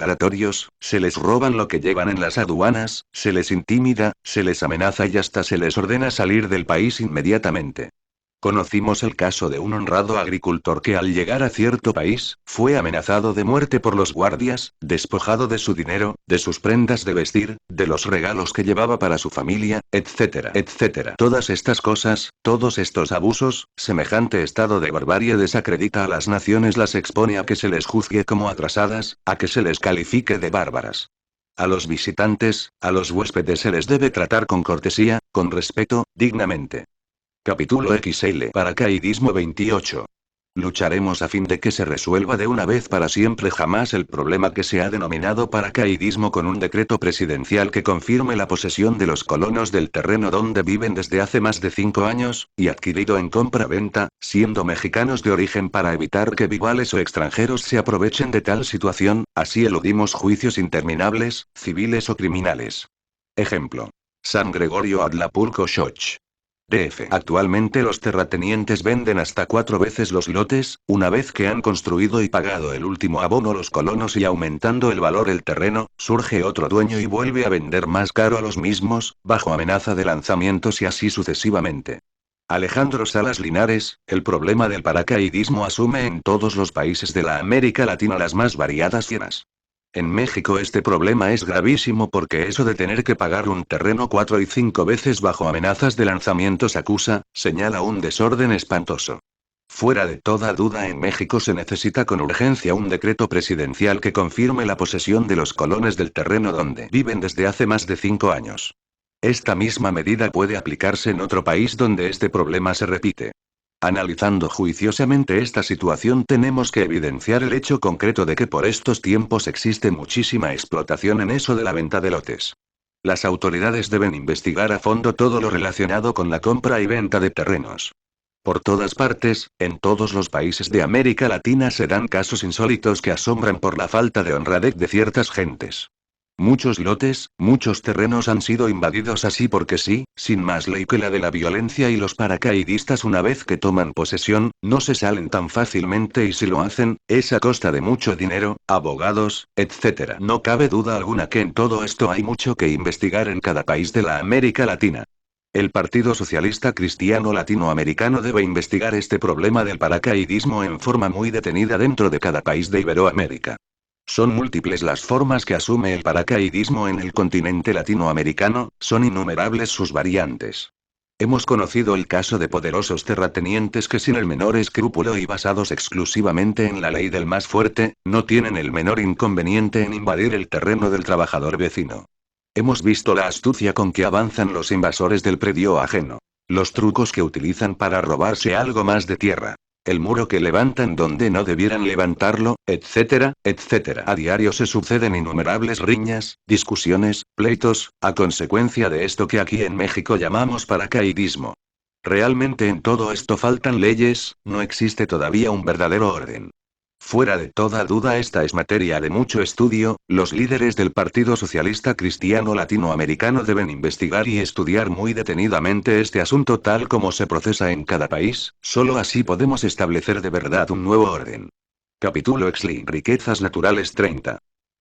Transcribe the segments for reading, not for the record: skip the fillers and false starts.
declaratorios, se les roban lo que llevan en las aduanas, se les intimida, se les amenaza y hasta se les ordena salir del país inmediatamente. Conocimos el caso de un honrado agricultor que al llegar a cierto país, fue amenazado de muerte por los guardias, despojado de su dinero, de sus prendas de vestir, de los regalos que llevaba para su familia, etcétera, etcétera. Todas estas cosas, todos estos abusos, semejante estado de barbarie desacredita a las naciones, las expone a que se les juzgue como atrasadas, a que se les califique de bárbaras. A los visitantes, a los huéspedes se les debe tratar con cortesía, con respeto, dignamente. Capítulo XL. Paracaidismo 28. Lucharemos a fin de que se resuelva de una vez para siempre jamás el problema que se ha denominado paracaidismo con un decreto presidencial que confirme la posesión de los colonos del terreno donde viven desde hace más de 5 años, y adquirido en compra-venta, siendo mexicanos de origen para evitar que vivales o extranjeros se aprovechen de tal situación, así eludimos juicios interminables, civiles o criminales. Ejemplo. San Gregorio Atlapulco Xoch. DF. Actualmente los terratenientes venden hasta 4 veces los lotes, una vez que han construido y pagado el último abono los colonos y aumentando el valor el terreno, surge otro dueño y vuelve a vender más caro a los mismos, bajo amenaza de lanzamientos y así sucesivamente. Alejandro Salas Linares, el problema del paracaidismo asume en todos los países de la América Latina las más variadas cenas. En México este problema es gravísimo porque eso de tener que pagar un terreno 4 y 5 veces bajo amenazas de lanzamientos acusa, señala un desorden espantoso. Fuera de toda duda en México se necesita con urgencia un decreto presidencial que confirme la posesión de los colones del terreno donde viven desde hace más de 5 años. Esta misma medida puede aplicarse en otro país donde este problema se repite. Analizando juiciosamente esta situación tenemos que evidenciar el hecho concreto de que por estos tiempos existe muchísima explotación en eso de la venta de lotes. Las autoridades deben investigar a fondo todo lo relacionado con la compra y venta de terrenos. Por todas partes, en todos los países de América Latina se dan casos insólitos que asombran por la falta de honradez de ciertas gentes. Muchos lotes, muchos terrenos han sido invadidos así porque sí, sin más ley que la de la violencia y los paracaidistas una vez que toman posesión, no se salen tan fácilmente y si lo hacen, es a costa de mucho dinero, abogados, etc. No cabe duda alguna que en todo esto hay mucho que investigar en cada país de la América Latina. El Partido Socialista Cristiano Latinoamericano debe investigar este problema del paracaidismo en forma muy detenida dentro de cada país de Iberoamérica. Son múltiples las formas que asume el paracaidismo en el continente latinoamericano, son innumerables sus variantes. Hemos conocido el caso de poderosos terratenientes que sin el menor escrúpulo y basados exclusivamente en la ley del más fuerte, no tienen el menor inconveniente en invadir el terreno del trabajador vecino. Hemos visto la astucia con que avanzan los invasores del predio ajeno. Los trucos que utilizan para robarse algo más de tierra. El muro que levantan donde no debieran levantarlo, etcétera, etcétera. A diario se suceden innumerables riñas, discusiones, pleitos, a consecuencia de esto que aquí en México llamamos paracaidismo. Realmente en todo esto faltan leyes, no existe todavía un verdadero orden. Fuera de toda duda esta es materia de mucho estudio, los líderes del Partido Socialista Cristiano Latinoamericano deben investigar y estudiar muy detenidamente este asunto tal como se procesa en cada país, solo así podemos establecer de verdad un nuevo orden. Capítulo XLI. Riquezas naturales 30.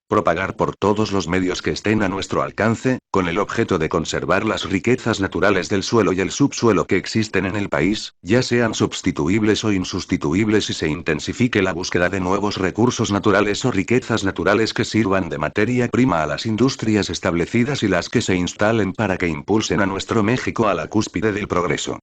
Propagar por todos los medios que estén a nuestro alcance, con el objeto de conservar las riquezas naturales del suelo y el subsuelo que existen en el país, ya sean sustituibles o insustituibles y se intensifique la búsqueda de nuevos recursos naturales o riquezas naturales que sirvan de materia prima a las industrias establecidas y las que se instalen para que impulsen a nuestro México a la cúspide del progreso.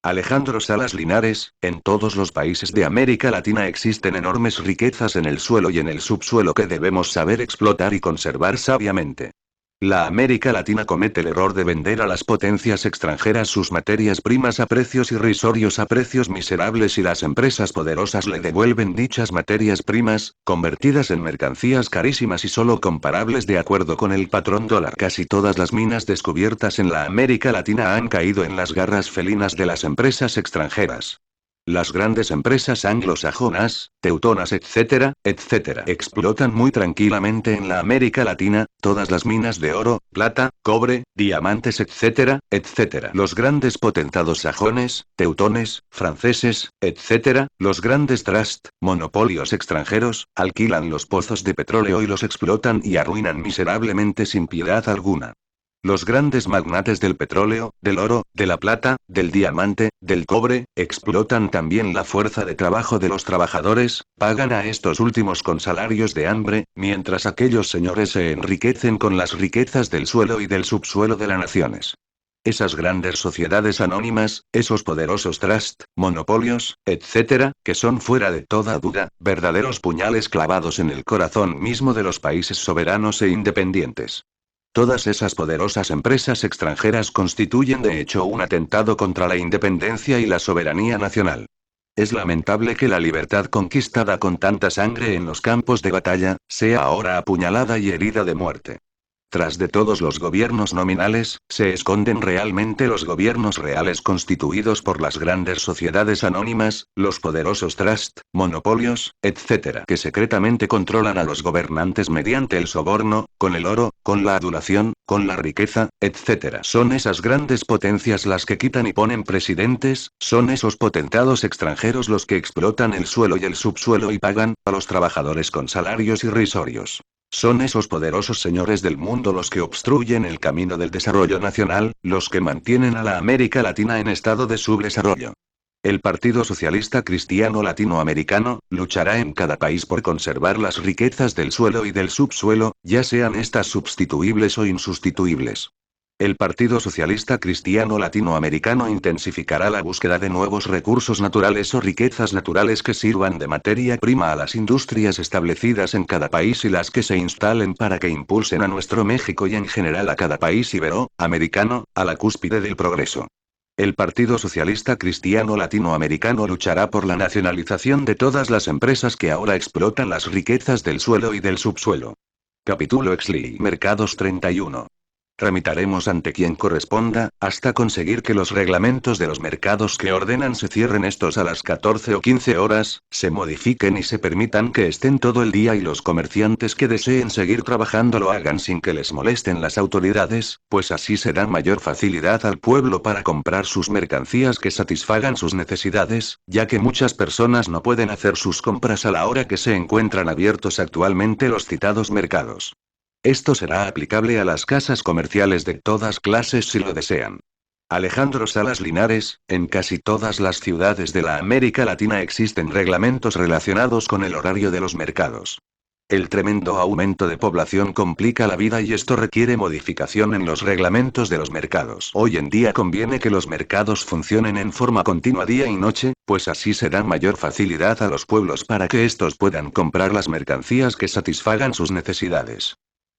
Alejandro Salas Linares, en todos los países de América Latina existen enormes riquezas en el suelo y en el subsuelo que debemos saber explotar y conservar sabiamente. La América Latina comete el error de vender a las potencias extranjeras sus materias primas a precios irrisorios, a precios miserables y las empresas poderosas le devuelven dichas materias primas, convertidas en mercancías carísimas y solo comparables de acuerdo con el patrón dólar. Casi todas las minas descubiertas en la América Latina han caído en las garras felinas de las empresas extranjeras. Las grandes empresas anglosajonas, teutonas, etcétera, etcétera, explotan muy tranquilamente en la América Latina, todas las minas de oro, plata, cobre, diamantes, etcétera, etcétera. Los grandes potentados sajones, teutones, franceses, etcétera, los grandes trust, monopolios extranjeros, alquilan los pozos de petróleo y los explotan y arruinan miserablemente sin piedad alguna. Los grandes magnates del petróleo, del oro, de la plata, del diamante, del cobre, explotan también la fuerza de trabajo de los trabajadores, pagan a estos últimos con salarios de hambre, mientras aquellos señores se enriquecen con las riquezas del suelo y del subsuelo de las naciones. Esas grandes sociedades anónimas, esos poderosos trust, monopolios, etcétera, que son fuera de toda duda, verdaderos puñales clavados en el corazón mismo de los países soberanos e independientes. Todas esas poderosas empresas extranjeras constituyen de hecho un atentado contra la independencia y la soberanía nacional. Es lamentable que la libertad conquistada con tanta sangre en los campos de batalla, sea ahora apuñalada y herida de muerte. Tras de todos los gobiernos nominales, se esconden realmente los gobiernos reales constituidos por las grandes sociedades anónimas, los poderosos trust, monopolios, etc., que secretamente controlan a los gobernantes mediante el soborno, con el oro, con la adulación, con la riqueza, etc. Son esas grandes potencias las que quitan y ponen presidentes, son esos potentados extranjeros los que explotan el suelo y el subsuelo y pagan a los trabajadores con salarios irrisorios. Son esos poderosos señores del mundo los que obstruyen el camino del desarrollo nacional, los que mantienen a la América Latina en estado de subdesarrollo. El Partido Socialista Cristiano Latinoamericano luchará en cada país por conservar las riquezas del suelo y del subsuelo, ya sean estas sustituibles o insustituibles. El Partido Socialista Cristiano Latinoamericano intensificará la búsqueda de nuevos recursos naturales o riquezas naturales que sirvan de materia prima a las industrias establecidas en cada país y las que se instalen para que impulsen a nuestro México y en general a cada país iberoamericano, a la cúspide del progreso. El Partido Socialista Cristiano Latinoamericano luchará por la nacionalización de todas las empresas que ahora explotan las riquezas del suelo y del subsuelo. Capítulo Exli Mercados 31. Tramitaremos ante quien corresponda, hasta conseguir que los reglamentos de los mercados que ordenan se cierren estos a las 14 o 15 horas, se modifiquen y se permitan que estén todo el día y los comerciantes que deseen seguir trabajando lo hagan sin que les molesten las autoridades, pues así se da mayor facilidad al pueblo para comprar sus mercancías que satisfagan sus necesidades, ya que muchas personas no pueden hacer sus compras a la hora que se encuentran abiertos actualmente los citados mercados. Esto será aplicable a las casas comerciales de todas clases si lo desean. Alejandro Salas Linares, en casi todas las ciudades de la América Latina existen reglamentos relacionados con el horario de los mercados. El tremendo aumento de población complica la vida y esto requiere modificación en los reglamentos de los mercados. Hoy en día conviene que los mercados funcionen en forma continua día y noche, pues así se da mayor facilidad a los pueblos para que estos puedan comprar las mercancías que satisfagan sus necesidades.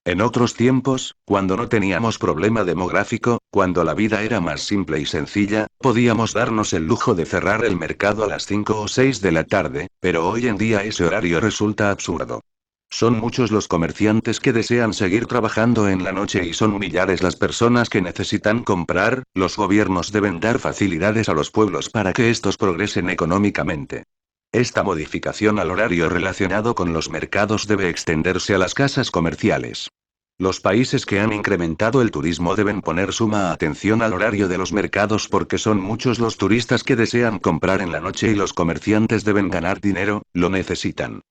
En otros tiempos, cuando no teníamos problema demográfico, cuando la vida era más simple y sencilla, podíamos darnos el lujo de cerrar el mercado a las 5 o 6 de la tarde, pero hoy en día ese horario resulta absurdo. Son muchos los comerciantes que desean seguir trabajando en la noche y son millares las personas que necesitan comprar, los gobiernos deben dar facilidades a los pueblos para que estos progresen económicamente. Esta modificación al horario relacionado con los mercados debe extenderse a las casas comerciales. Los países que han incrementado el turismo deben poner suma atención al horario de los mercados porque son muchos los turistas que desean comprar en la noche y los comerciantes deben ganar dinero, lo necesitan.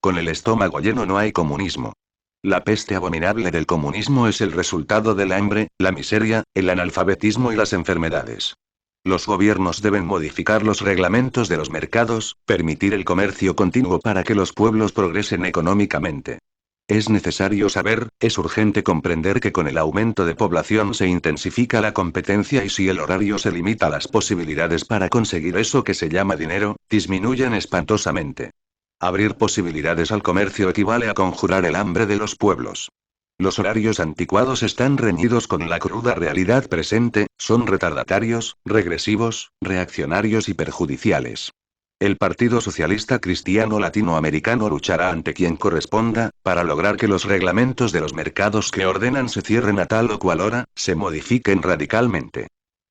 Con el estómago lleno no hay comunismo. La peste abominable del comunismo es el resultado del hambre, la miseria, el analfabetismo y las enfermedades. Los gobiernos deben modificar los reglamentos de los mercados, permitir el comercio continuo para que los pueblos progresen económicamente. Es necesario saber, es urgente comprender que con el aumento de población se intensifica la competencia y si el horario se limita, las posibilidades para conseguir eso que se llama dinero, disminuyen espantosamente. Abrir posibilidades al comercio equivale a conjurar el hambre de los pueblos. Los horarios anticuados están reñidos con la cruda realidad presente, son retardatarios, regresivos, reaccionarios y perjudiciales. El Partido Socialista Cristiano Latinoamericano luchará ante quien corresponda, para lograr que los reglamentos de los mercados que ordenan se cierren a tal o cual hora, se modifiquen radicalmente.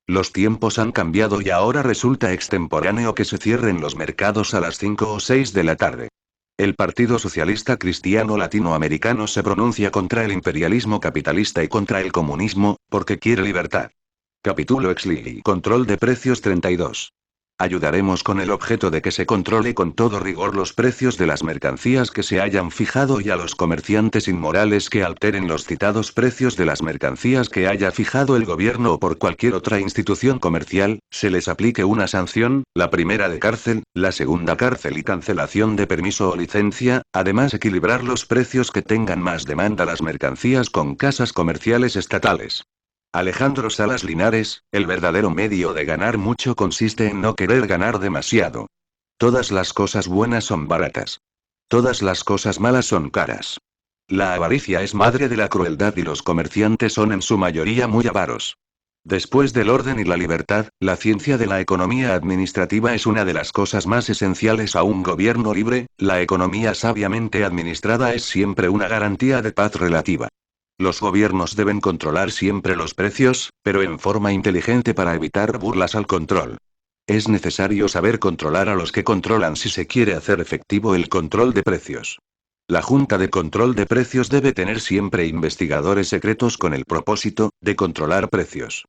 Los tiempos han cambiado y ahora resulta extemporáneo que se cierren los mercados a las 5 o 6 de la tarde. El Partido Socialista Cristiano Latinoamericano se pronuncia contra el imperialismo capitalista y contra el comunismo, porque quiere libertad. Capítulo Exli. Control de precios 32. Ayudaremos con el objeto de que se controle con todo rigor los precios de las mercancías que se hayan fijado y a los comerciantes inmorales que alteren los citados precios de las mercancías que haya fijado el gobierno o por cualquier otra institución comercial, se les aplique una sanción, la primera de cárcel, la segunda cárcel y cancelación de permiso o licencia, además equilibrar los precios que tengan más demanda las mercancías con casas comerciales estatales. Alejandro Salas Linares, el verdadero medio de ganar mucho consiste en no querer ganar demasiado. Todas las cosas buenas son baratas. Todas las cosas malas son caras. La avaricia es madre de la crueldad y los comerciantes son en su mayoría muy avaros. Después del orden y la libertad, la ciencia de la economía administrativa es una de las cosas más esenciales a un gobierno libre. La economía sabiamente administrada es siempre una garantía de paz relativa. Los gobiernos deben controlar siempre los precios, pero en forma inteligente para evitar burlas al control. Es necesario saber controlar a los que controlan si se quiere hacer efectivo el control de precios. La Junta de Control de Precios debe tener siempre investigadores secretos con el propósito de controlar precios.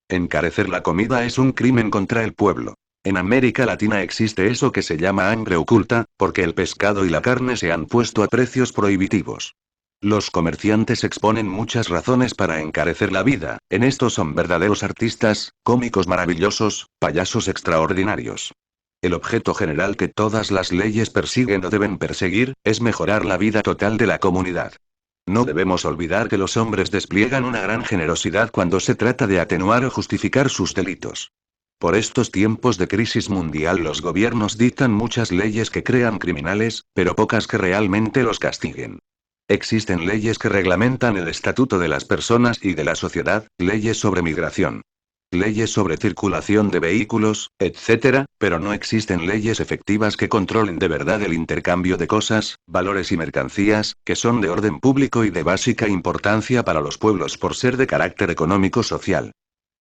Encarecer la comida es un crimen contra el pueblo. En América Latina existe eso que se llama hambre oculta, porque el pescado y la carne se han puesto a precios prohibitivos. Los comerciantes exponen muchas razones para encarecer la vida, en esto son verdaderos artistas, cómicos maravillosos, payasos extraordinarios. El objeto general que todas las leyes persiguen o deben perseguir, es mejorar la vida total de la comunidad. No debemos olvidar que los hombres despliegan una gran generosidad cuando se trata de atenuar o justificar sus delitos. Por estos tiempos de crisis mundial los gobiernos dictan muchas leyes que crean criminales, pero pocas que realmente los castiguen. Existen leyes que reglamentan el estatuto de las personas y de la sociedad, leyes sobre migración, leyes sobre circulación de vehículos, etc., pero no existen leyes efectivas que controlen de verdad el intercambio de cosas, valores y mercancías, que son de orden público y de básica importancia para los pueblos por ser de carácter económico-social.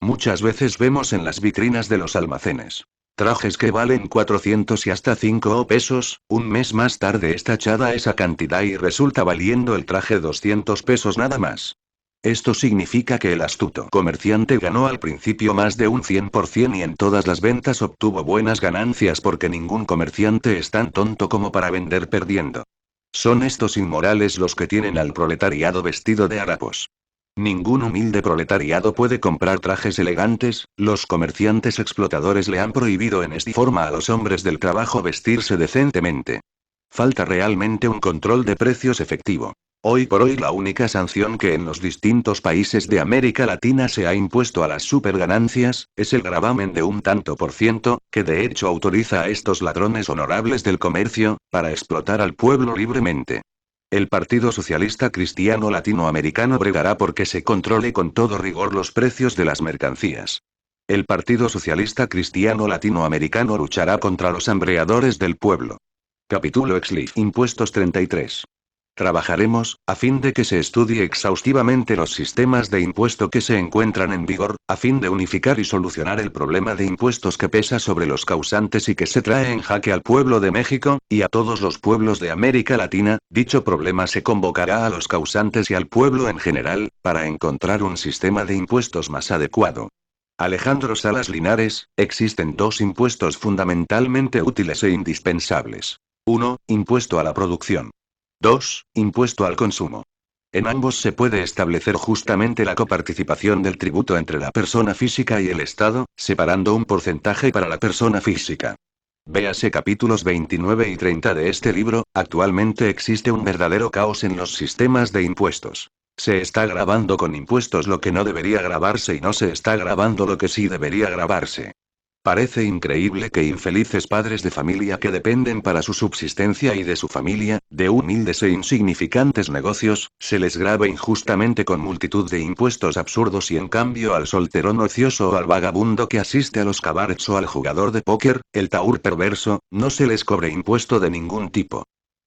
Muchas veces vemos en las vitrinas de los almacenes trajes que valen 400 y hasta 5 pesos, un mes más tarde es tachada esa cantidad y resulta valiendo el traje 200 pesos nada más. Esto significa que el astuto comerciante ganó al principio más de un 100% y en todas las ventas obtuvo buenas ganancias porque ningún comerciante es tan tonto como para vender perdiendo. Son estos inmorales los que tienen al proletariado vestido de harapos. Ningún humilde proletariado puede comprar trajes elegantes, los comerciantes explotadores le han prohibido en esta forma a los hombres del trabajo vestirse decentemente. Falta realmente un control de precios efectivo. Hoy por hoy la única sanción que en los distintos países de América Latina se ha impuesto a las superganancias, es el gravamen de un tanto por ciento, que de hecho autoriza a estos ladrones honorables del comercio, para explotar al pueblo libremente. El Partido Socialista Cristiano Latinoamericano bregará porque se controle con todo rigor los precios de las mercancías. El Partido Socialista Cristiano Latinoamericano luchará contra los hambreadores del pueblo. Capítulo Exli. Impuestos 33. Trabajaremos, a fin de que se estudie exhaustivamente los sistemas de impuesto que se encuentran en vigor, a fin de unificar y solucionar el problema de impuestos que pesa sobre los causantes y que se trae en jaque al pueblo de México, y a todos los pueblos de América Latina. Dicho problema se convocará a los causantes y al pueblo en general, para encontrar un sistema de impuestos más adecuado. Alejandro Salas Linares, existen dos impuestos fundamentalmente útiles e indispensables. 1. Impuesto a la producción. 2. Impuesto al consumo. En ambos se puede establecer justamente la coparticipación del tributo entre la persona física y el Estado, separando un porcentaje para la persona física. Véase capítulos 29 y 30 de este libro. Actualmente existe un verdadero caos en los sistemas de impuestos. Se está grabando con impuestos lo que no debería grabarse y no se está grabando lo que sí debería grabarse. Parece increíble que infelices padres de familia que dependen para su subsistencia y de su familia, de humildes e insignificantes negocios, se les grave injustamente con multitud de impuestos absurdos y en cambio al solterón ocioso o al vagabundo que asiste a los cabarets o al jugador de póker, el taur perverso, no se les cobre impuesto de ningún tipo.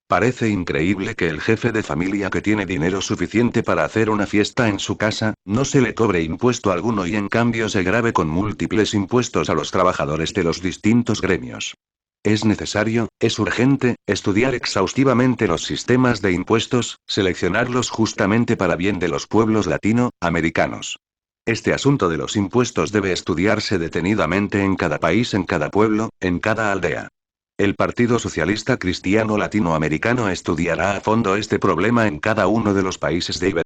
Parece increíble que el jefe de familia que tiene dinero suficiente para hacer una fiesta en su casa, no se le cobre impuesto alguno y en cambio se grave con múltiples impuestos a los trabajadores de los distintos gremios. Es necesario, es urgente, estudiar exhaustivamente los sistemas de impuestos, seleccionarlos justamente para bien de los pueblos latinoamericanos. Este asunto de los impuestos debe estudiarse detenidamente en cada país, en cada pueblo, en cada aldea. El Partido Socialista Cristiano Latinoamericano estudiará a fondo este problema en cada uno de los países de Iberoamérica.